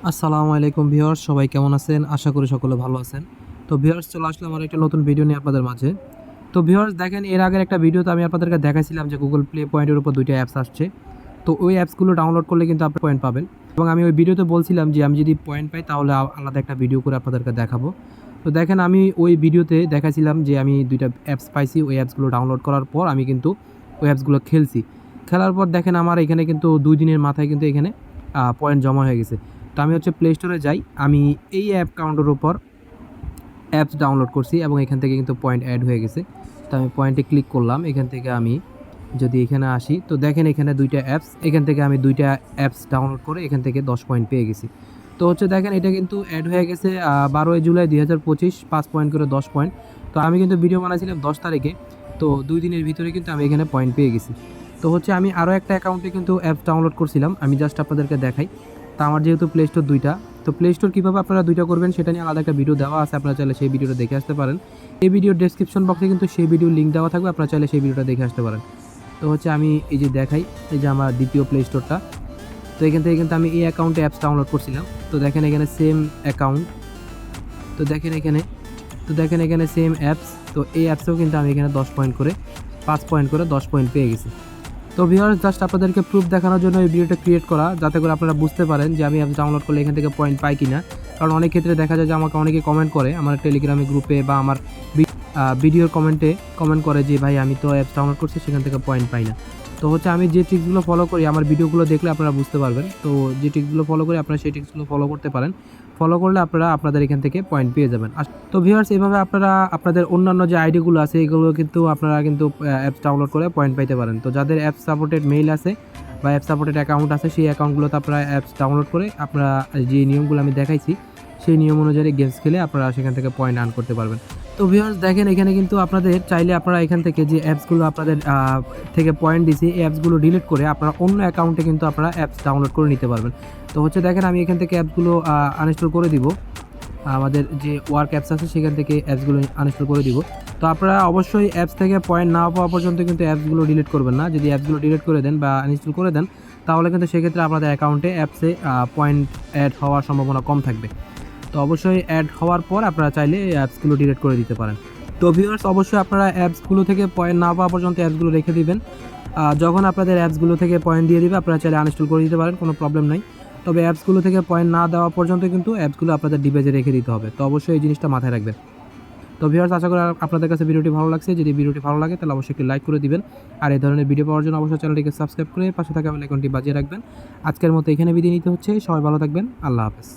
আসসালামু আলাইকুম ভিউয়ার্স, সবাই কেমন আছেন? আশা করি সকলে ভালো আছেন। তো ভিউয়ার্স, চলে আসলাম আর একটা নতুন ভিডিও নিয়ে আপনাদের মাঝে। তো ভিউয়ার্স, দেখেন এর আগের একটা ভিডিওতে আমি আপনাদেরকে দেখাইছিলাম যে গুগল প্লে পয়েন্টের উপর 2টা অ্যাপস আসছে। তো ওই অ্যাপসগুলো ডাউনলোড করলে কিন্তু আপনি পয়েন্ট পাবেন। এবং আমি ওই ভিডিওতে বলছিলাম যে আমি যদি পয়েন্ট পাই তাহলে আলাদা একটা ভিডিও করে আপনাদেরকে দেখাবো। তো দেখেন আমি ওই ভিডিওতে দেখাইছিলাম যে আমি 2টা অ্যাপস পাইছি। ওই অ্যাপসগুলো ডাউনলোড করার পর আমি কিন্তু ওই অ্যাপসগুলো খেলছি। খেলার পর দেখেন আমার এখানে কিন্তু 2 দিনের মাথায় কিন্তু এখানে পয়েন্ট জমা হয়ে গেছে। তো আমি হচ্ছে প্লে স্টোরে যাই, আমি এই অ্যাকাউন্টের উপর অ্যাপস ডাউনলোড করছি এবং এখান থেকে কিন্তু পয়েন্ট অ্যাড হয়ে গেছে। তো আমি পয়েন্টে ক্লিক করলাম। এখান থেকে আমি যদি এখানে আসি, তো দেখেন এখানে 2টা অ্যাপস, এখান থেকে আমি 2টা অ্যাপস ডাউনলোড করে এখান থেকে 10 পয়েন্ট পেয়ে গেছি। তো হচ্ছে দেখেন এটা কিন্তু অ্যাড হয়ে গেছে 12 জুলাই 2025, 5 পয়েন্ট করে 10 পয়েন্ট। তো আমি কিন্তু ভিডিও বানাইছিলাম 10 তারিখে। তো 2 দিনের ভিতরে কিন্তু আমি এখানে পয়েন্ট পেয়ে গেছি। তো হচ্ছে আমি আরও একটা অ্যাকাউন্টে কিন্তু অ্যাপস ডাউনলোড করছিলাম, আমি জাস্ট আপনাদেরকে দেখাই। তো আমার যেহেতু প্লে স্টোর 2টা, তো প্লে স্টোর কীভাবে আপনারা 2টা করবেন সেটা নিয়ে আলাদা একটা ভিডিও দেওয়া আছে, আপনারা চাইলে সেই ভিডিওটা দেখে আসতে পারেন। এই ভিডিওর ডেসক্রিপশন বক্সে কিন্তু সেই ভিডিওর লিঙ্ক দেওয়া থাকবে, আপনারা চাইলে সেই ভিডিওটা দেখে আসতে পারেন। তো হচ্ছে আমি এই যে দেখাই, এই যে আমার দ্বিতীয় প্লে স্টোরটা। তো এখান থেকে কিন্তু আমি এই অ্যাকাউন্টে অ্যাপস ডাউনলোড করছিলাম। তো দেখেন এখানে সেম অ্যাকাউন্ট, তো দেখেন এখানে সেম অ্যাপস। তো এই অ্যাপসেও কিন্তু আমি এখানে 10 পয়েন্ট করে 5 পয়েন্ট করে 10 পয়েন্ট পেয়ে গেছি। তো ভিউয়ার্স, জাস্ট আপনাদেরকে প্রুফ দেখানোর জন্য এই ভিডিওটা ক্রিয়েট করা, যাতে করে আপনারা বুঝতে পারেন যে আমি অ্যাপস ডাউনলোড করলে এখান থেকে পয়েন্ট পাই কিনা। কারণ অনেক ক্ষেত্রে দেখা যায় যে আমাকে অনেকে কমেন্ট করে আমার টেলিগ্রামে গ্রুপে বা আমার ভিডিওর কমেন্টে কমেন্ট করে যে ভাই আমি তো অ্যাপস ডাউনলোড করছি, সেখান থেকে পয়েন্ট পাই না। তো হচ্ছে আমি যে ট্রিক্সগুলো ফলো করি, আমার ভিডিওগুলো দেখলে আপনারা বুঝতে পারবেন। তো যে ট্রিক্সগুলো ফলো করি আপনারা সেই ট্রিক্সগুলো ফলো করতে পারেন। ফলো করলে আপনারা আপনাদের এখান থেকে পয়েন্ট পেয়ে যাবেন। তো ভিউয়ার্স, এইভাবে আপনারা আপনাদের অন্যান্য যে আইডিগুলো আছে এগুলো কিন্তু আপনারা কিন্তু অ্যাপস ডাউনলোড করে পয়েন্ট পাইতে পারেন। তো যাদের অ্যাপ সাপোর্টেড মেইল আছে বা অ্যাপ সাপোর্টেড অ্যাকাউন্ট আছে, সেই অ্যাকাউন্টগুলোতে আপনারা অ্যাপস ডাউনলোড করে আপনারা যে নিয়মগুলো আমি দেখাইছি সেই নিয়ম অনুযায়ী গেমস খেলে আপনারা সেখান থেকে পয়েন্ট আর্ন করতে পারবেন। তো ভিউয়ার্স, দেখেন এখানে কিন্তু আপনাদের চাইলে আপনারা এখান থেকে যে অ্যাপসগুলো আপনাদের থেকে পয়েন্ট দিছি, এই অ্যাপসগুলো ডিলিট করে আপনারা অন্য অ্যাকাউন্টে কিন্তু আপনারা অ্যাপস ডাউনলোড করে নিতে পারবেন। তো হচ্ছে দেখেন আমি এখান থেকে অ্যাপসগুলো আনইনস্টল করে দিব। আমাদের যে ওয়ার্ক অ্যাপস আছে সেখান থেকে অ্যাপসগুলো আনইনস্টল করে দিব। তো আপনারা অবশ্যই অ্যাপস থেকে পয়েন্ট না পাওয়া পর্যন্ত কিন্তু অ্যাপসগুলো ডিলিট করবেন না। যদি অ্যাপসগুলো ডিলিট করে দেন বা আনইনস্টল করে দেন, তাহলে কিন্তু সেক্ষেত্রে আপনাদের অ্যাকাউন্টে অ্যাপসে পয়েন্ট অ্যাড হওয়ার সম্ভাবনা কম থাকবে। তো অবশ্যই অ্যাড হওয়ার পর আপনারা চাইলে এই অ্যাপসগুলো ডিলিট করে দিতে পারেন। তো ভিউয়ার্স, অবশ্যই আপনারা অ্যাপসগুলো থেকে পয়েন্ট না পাওয়া পর্যন্ত অ্যাপসগুলো রেখে দিবেন। যখন আপনাদের অ্যাপসগুলো থেকে পয়েন্ট দিয়ে দিবে আপনারা চাইলে আনইনস্টল করে দিতে পারেন, কোনো প্রবলেম নাই। তবে অ্যাপসগুলো থেকে পয়েন্ট না দেওয়া পর্যন্ত কিন্তু অ্যাপসগুলো আপনাদের ডিভাইসে রেখে দিতে হবে। তো অবশ্যই এই জিনিসটা মাথায় রাখবেন। তো ভিউয়ার্স, আশা করি আপনাদের কাছে ভিডিওটি ভালো লাগছে। যদি ভিডিওটি ভালো লাগে তাহলে অবশ্যই একটি লাইক করে দিবেন। আর এই ধরনের ভিডিও পাওয়ার জন্য অবশ্যই চ্যানেলটিকে সাবস্ক্রাইব করে পাশে থাকা বেল আইকনটি বাজিয়ে রাখবেন। আজকের মতো এখানে বিদায় নিতে হচ্ছে। সবাই ভালো থাকবেন। আল্লাহ হাফেজ।